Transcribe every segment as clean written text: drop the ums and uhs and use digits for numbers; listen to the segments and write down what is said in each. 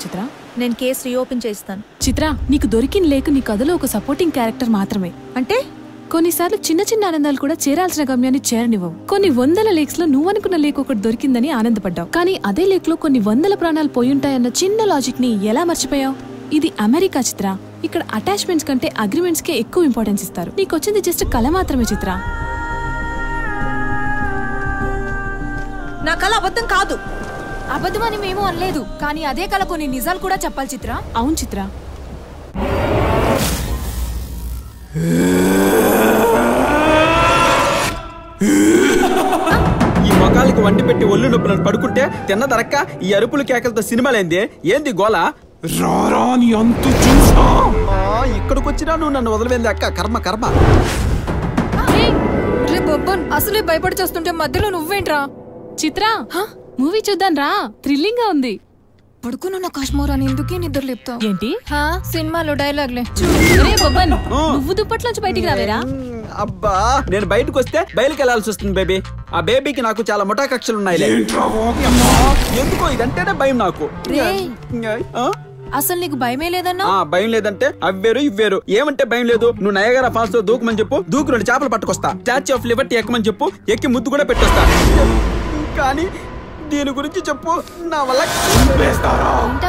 చిత్ర? నేను case reopen చేస్తాను. చిత్ర, నీకు దొరికిన లేక్ నీ కథలో ఒక సపోర్టింగ్ క్యారెక్టర్ మాత్రమే. అంటే కొన్నిసార్లు చిన్న చిన్న ఆనందాలు కూడా చేరాల్సిన గమ్యాన్ని చేరనివ్వవు. కొన్ని వందల లేక్స్ లో నువ్వనుకున్న లేక్ ఒకటి దొరికిందని ఆనందపడ్డావు, కానీ అదే లేక్ లో కొన్ని వందల ప్రాణాలు పోయుంటాయన్న చిన్న లాజిక్ ని ఎలా మర్చిపోయావు? ఇది అమెరికా చిత్ర. ఇక్కడ అటాచ్మెంట్స్ కంటే అగ్రిమెంట్స్ కే ఎక్కువ ఇంపార్టెన్స్ ఇస్తారు. నీకొచ్చింది జస్ట్ కళ మాత్రమే చిత్ర. నా కళ అబద్ధం కాదు. అబద్ధమని మేము అనలేదు, కానీ అదే కళ కొన్ని నిజాలు కూడా చెప్పాలి చిత్ర. అవును చిత్ర. ఈ మొఖాలకి వండి పెట్టి ఒళ్ళు నొప్పులను పడుకుంటే తిన్న దరక్క ఈ అరుపులు కేకలతో సినిమాలేంది? ఏంది గోలా? ఇక్కడికి వచ్చినా నువ్వు నన్ను వదిలిపోయింది అక్క. కర్మ కర్మ. అసలే భయపడి చేస్తుంటే మధ్యలో నువ్వేంట్రా? చిత్ర, మూవీ చూద్దాం రా, థ్రిల్లింగ్ గా ఉంది. పడుకున్న కాశ్మీర్ అని ఎందుకే నిద్ర లేపుతావు? ఏంటి సినిమాలో డైలాగ్లే. నువ్వు దుప్పట్లోంచి బయటికి రావేరా? అబ్బా, నేను బయటకు వస్తే బయలుకి వెళ్లాల్సి వస్తుంది బేబీ. ఆ బేబీకి నాకు చాలా ముఠా కక్షలు ఉన్నాయి. ఎందుకో ఇదంటేనే భయం నాకు. అసలు నీకు భయమే లేదన్నా? భయం లేదంటే అవ్వేరు ఇవ్వేరు. ఏమంటే భయం లేదు? నువ్వు నయగరా ఫాల్స్ లో దూకమని చెప్పు, దూకు 2 చేపలు పట్టుకొస్తా. స్టాచ్యూ ఆఫ్ లిబర్టీ ఎక్కమని చెప్పు, ఎక్కి ముద్దు కూడా పెట్టొస్తా. కానీ దీని గురించి చెప్పు, నా వల్ల.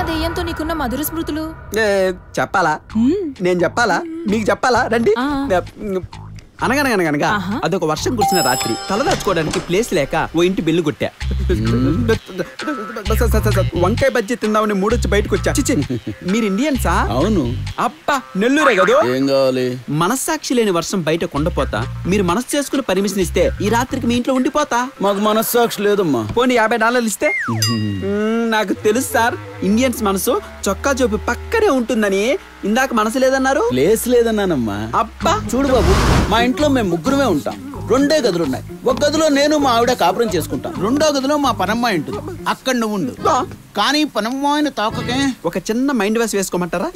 దెయ్యంతో నీకున్న మధుర స్మృతులు చెప్పాలా? నేను చెప్పాలా? మీకు చెప్పాలా? రండి. అనగనగనగనగా అదొక వర్షం కురిసిన రాత్రి. తలదాచుకోవడానికి ప్లేస్ లేక ఓ ఇంటి బెల్లు కొట్టా. వంకాయ బజ్జీ తిందామని మూడొచ్చి బయటకు వచ్చా. మీరు ఇండియన్సా? అవును. అబ్బా, నెల్లూరే కదా. ఏం కావాలి? మనస్సాక్షి లేని వర్షం బయట కొండపోతా. మీరు మనసు చేసుకుని పర్మిషన్ ఇస్తే ఈ రాత్రికి మీ ఇంట్లో ఉండిపోతా. మాకు మనస్సాక్షి లేదమ్మా. పోనీ $50 ఇస్తే? నాకు తెలుసు సార్, ఇండియన్స్ మనసు చొక్కా జోబు పక్కనే ఉంటుందని. ఇందాక మనసు లేదన్నారు. ప్లేస్ లేదన్నానమ్మా. అబ్బా చూడు బాబు, మా ఇంట్లో మేము ముగ్గురమే ఉంటాం. 2 గదులున్నాయి. ఒక గదిలో నేను మా ఆవిడ కాపురం చేసుకుంటాం. 2వ గదిలో మా పనమ్మాయి ఉంటుంది. అక్కడ నువ్వు ఉండు. కానీ పనమ్మాయిని తాకకే. ఒక చిన్న మైండ్ వాష్ వేసుకోమంటారా?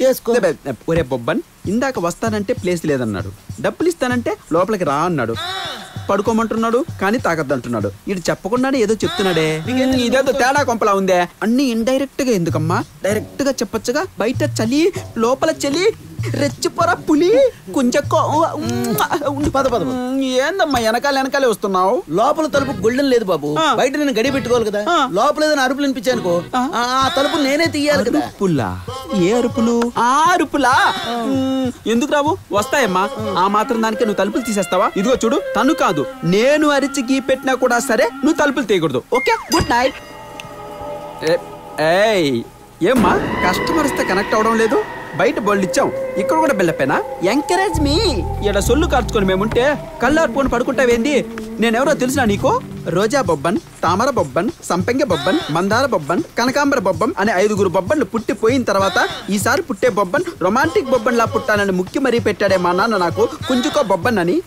ఒరే బొబ్బన్, ఇందాక వస్తానంటే ప్లేస్ లేదన్నాడు, డబ్బులు ఇస్తానంటే లోపలికి రా అన్నాడు, పడుకోమంటున్నాడు కానీ తాకద్దంటున్నాడు. ఇది చెప్పకుండానే ఏదో చెప్తున్నాడే. ఇదేదో తేడా కొంపలా ఉందే. అన్ని ఇండైరెక్ట్ గా ఎందుకమ్మా? డైరెక్ట్ గా చెప్పొచ్చుగా. బయట చలి, లోపల చలి, రెచ్చిపోరా పులి కుంజక్కో. ఏందమ్మా వెనకాలే వస్తున్నావు? లోపల తలుపు గొళ్ళెం లేదు బాబు. బయట నేను గడి పెట్టుకోవాలి కదా. లోపల ఏదైనా అరుపులు వినిపించానుకో, ఆ తలుపు నేనే తీయాలి కదా. పుల్లా? ఏ అరుపులు? ఆ అరుపులా? ఎందుకు రావు? వస్తాయమ్మా. ఆ మాత్రం దానికే నువ్వు తలుపులు తీసేస్తావా? ఇదిగో చూడు, తను కాదు నేను అరిచి గీ పెట్టినా కూడా సరే నువ్వు తలుపులు తీయకూడదు. Okay, good night. ఏమ్మా, కస్టమర్ వస్తే కనెక్ట్ అవడం లేదు? బయట బోల్డ్ ఇచ్చాం, ఇక్కడ కూడా బెల్లపేనా? ఎంకరేజ్ మీ. ఇక్కడ సొల్లు కార్చుకొని మేముంటే కళ్ళార్పుకొని పడుకుంటావేంది? నేనెవరో తెలిసినా నీకు? రోజా బొబ్బన్, తామర బొబ్బన్, సంపెంగ బొబ్బన్, మందార బొబ్బన్, కనకాంబర బొబ్బన్ అనే 5 బొబ్బన్లు పుట్టిపోయిన తర్వాత ఈసారి పుట్టే బొబ్బన్ రొమాంటిక్ బొబ్బన్ లా పుట్టానని ముక్కి మరీ పెట్టాడే మా నాన్న నాకు. కుంచుకో బొబ్బన్ అని.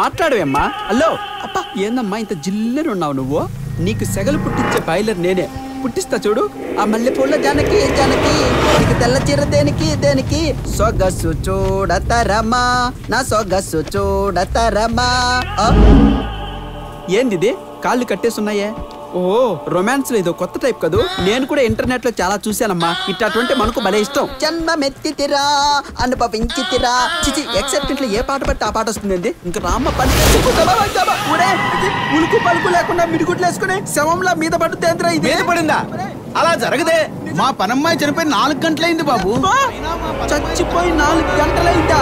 మాట్లాడవేమ్మా? హలో అప్ప, ఏందమ్మా ఇంత జిల్లెనున్నావు నువ్వు? నీకు సెగలు పుట్టించే బాయిలర్ నేనే. పుట్టిస్తా చూడు. ఆ మల్లెపూల జానకి జానకి, నీకు తెల్ల చీర దేనికి? సొగసు చూడతరమా, నా సొగసు చూడతరమా. ఏంది కాళ్ళు కట్టేస్తున్నాయే? ఓ, రొమాన్స్ లో ఇదో కొత్త టైప్ కదూ. నేను కూడా ఇంటర్నెట్ లో చాలా చూశానమ్మా. ఇట్లాంటి మనకు భలే ఇష్టం. జన్మమెత్తితిరా అనుభవించితిరా. చిచి, ఎక్సెప్ట్ ఇంట్లో ఏ పాట పడితే ఆ పాట వస్తుంది. ఇంకా రామ్మ పని ఉలుకు పలుకు లేకుండా మిడిగుడ్లు వేసుకుని శవంలా మీద పడుతుంది. ఇది పడిందా? అలా జరగదే. మా పనమ్మాయి చనిపోయి 4 గంటలైంది బాబు. చచ్చిపోయి 4 గంటలైందా?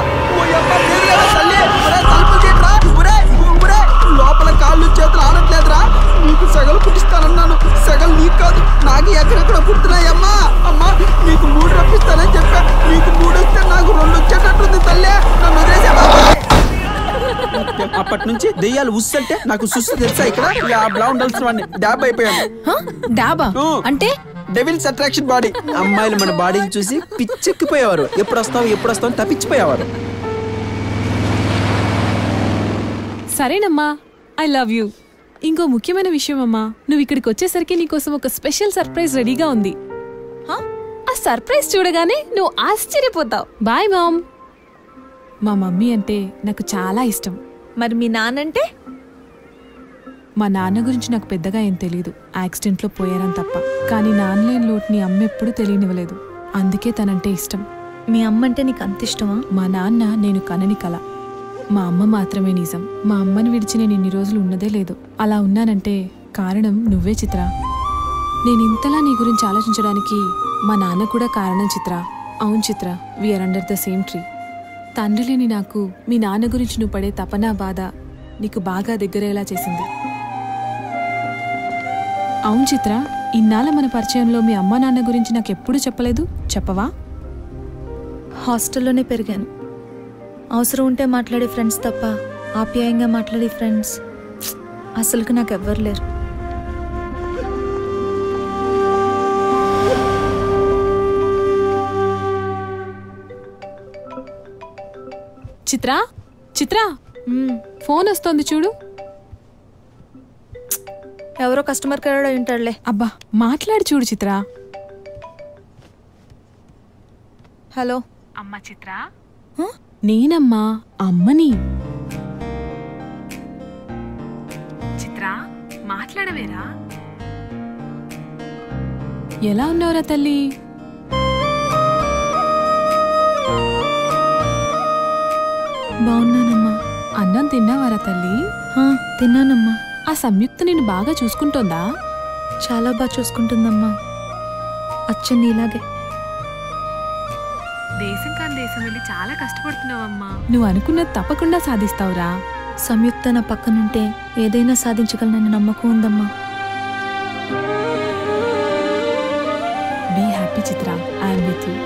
లోపల కాళ్ళు చేతులు ఆడట్లేదురా. నీకు సెగలు పుట్టిస్తానన్నాను. సెగలు నీకు కాదు, నాకు ఎక్కడెక్కడ పుడుతున్నాయమ్మా. అమ్మా, నీకు 3 రప్పిస్తానని చెప్పా. నీకు 3 వస్తే నాకు 2 వచ్చేటట్టుంది తల్లే. నన్ను వదిలేసే. అప్పటి నుంచి దెయ్యాలు ఉస్సంటే నాకు సుస్సు తెలుసా? ఇక్కడ ఉండాల్సిన వాడిని డాబ్ అయిపోయాను. డాబా అంటే డెవిల్స్ అట్రాక్షన్ బాడీ. అమ్మాయిలు మన బాడీని చూసి పిచ్చెక్కిపోయేవారు. ఎప్పుడు వస్తావు తప్పించిపోయేవారు. సరేనమ్మా, ఐ లవ్ యూ. ఇంకో ముఖ్యమైన విషయం అమ్మా, నువ్వు ఇక్కడికి వచ్చేసరికి నీకోసం ఒక స్పెషల్ సర్ప్రైజ్ రెడీగా ఉంది. ఆ సర్ప్రైజ్ చూడగానే నువ్వు ఆశ్చర్యపోతావు. Bye mom. మా మమ్మీ అంటే నాకు చాలా ఇష్టం. మరి మీ నాన్నంటే? మా నాన్న గురించి నాకు పెద్దగా ఏం తెలీదు, యాక్సిడెంట్లో పోయారని తప్ప. కానీ నాన్నలేని లోటుని అమ్మ ఎప్పుడూ తెలియనివ్వలేదు. అందుకే తనంటే ఇష్టం. మీ అమ్మ అంటే నీకు అంత ఇష్టమా? మా నాన్న నేను కనని కల, మా అమ్మ మాత్రమే నిజం. మా అమ్మని విడిచి నేను ఇన్ని రోజులు ఉన్నదే లేదు. అలా ఉన్నానంటే కారణం నువ్వే చిత్ర. నేను ఇంతలా నీ గురించి ఆలోచించడానికి మా నాన్న కూడా కారణం చిత్ర. అవును Chitra, we are under the same tree. తండ్రి లేని నాకు మీ నాన్న గురించి నువ్వు పడే తపన బాధ నీకు బాగా దగ్గరయ్యేలా చేసింది. అవును చిత్ర, ఇన్నాళ్ళ మన పరిచయంలో మీ అమ్మ నాన్న గురించి నాకు ఎప్పుడూ చెప్పలేదు, చెప్పవా? హాస్టల్లోనే పెరిగాను. అవసరం ఉంటే మాట్లాడే ఫ్రెండ్స్ తప్ప ఆప్యాయంగా మాట్లాడే ఫ్రెండ్స్ అసలుకి నాకు ఎవ్వరు లేరు. చిత్ర, చిత్ర, ఫోన్ వస్తోంది చూడు. ఎవరో కస్టమర్ కేర్ ఉంటాడులే. అబ్బా, మాట్లాడి చూడు చిత్ర. హలో అమ్మ చిత్ర. నేనమ్మా, అమ్మని. చిత్ర, మాట్లాడవేరా? ఎలా ఉన్నావురా తల్లి? బాగున్నానమ్మా. అన్నం తిన్నావారా తల్లి? తిన్నానమ్మా. ఆ సంయుక్త నిన్ను బాగా చూసుకుంటోందా? చాలా బాగా చూసుకుంటుందమ్మా, అచ్చం నీలాగే. దేశం కాని దేశం వెళ్ళి చాలా కష్టపడుతున్నావమ్మా. నువ్వు అనుకున్నది తప్పకుండా సాధిస్తావురా. సంయుక్త నా పక్కనుంటే ఏదైనా సాధించగలనని నమ్మకం ఉందమ్మా. Be happy Chitra, I'm with you.